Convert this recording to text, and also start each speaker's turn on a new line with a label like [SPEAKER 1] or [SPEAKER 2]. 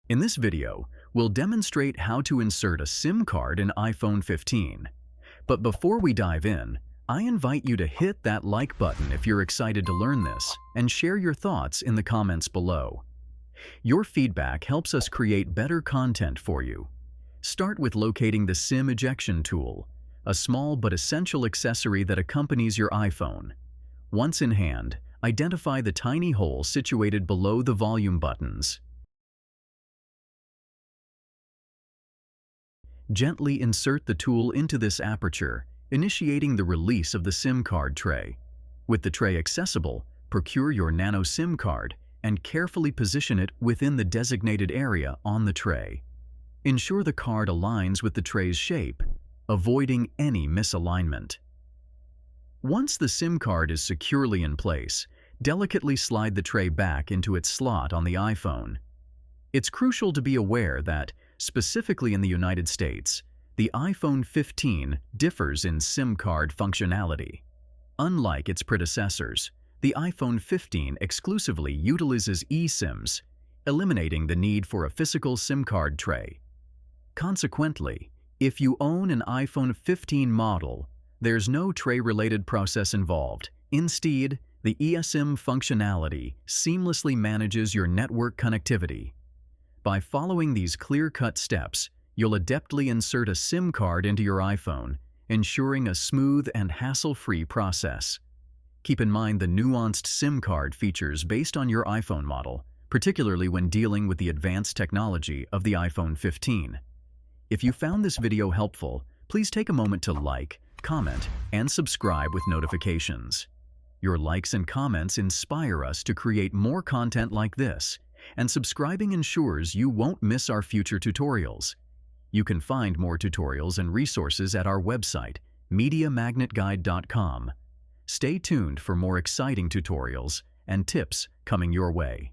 [SPEAKER 1] In this video, we'll demonstrate how to insert a SIM card in iPhone 15. But before we dive in, I invite you to hit that like button if you're excited to learn this and share your thoughts in the comments below. Your feedback helps us create better content for you. Start with locating the SIM ejection tool, a small but essential accessory that accompanies your iPhone. Once in hand, identify the tiny hole situated below the volume buttons. Gently insert the tool into this aperture, initiating the release of the SIM card tray. With the tray accessible, procure your nano SIM card and carefully position it within the designated area on the tray. Ensure the card aligns with the tray's shape, avoiding any misalignment. Once the SIM card is securely in place, delicately slide the tray back into its slot on the iPhone. It's crucial to be aware that, specifically in the United States, the iPhone 15 differs in SIM card functionality. Unlike its predecessors, the iPhone 15 exclusively utilizes eSIMs, eliminating the need for a physical SIM card tray. Consequently, if you own an iPhone 15 model, there's no tray-related process involved. Instead, the eSIM functionality seamlessly manages your network connectivity. By following these clear-cut steps, you'll adeptly insert a SIM card into your iPhone, ensuring a smooth and hassle-free process. Keep in mind the nuanced SIM card features based on your iPhone model, particularly when dealing with the advanced technology of the iPhone 15. If you found this video helpful, please take a moment to like, comment, and subscribe with notifications. Your likes and comments inspire us to create more content like this, and subscribing ensures you won't miss our future tutorials. You can find more tutorials and resources at our website, MediaMagnetGuide.com. Stay tuned for more exciting tutorials and tips coming your way.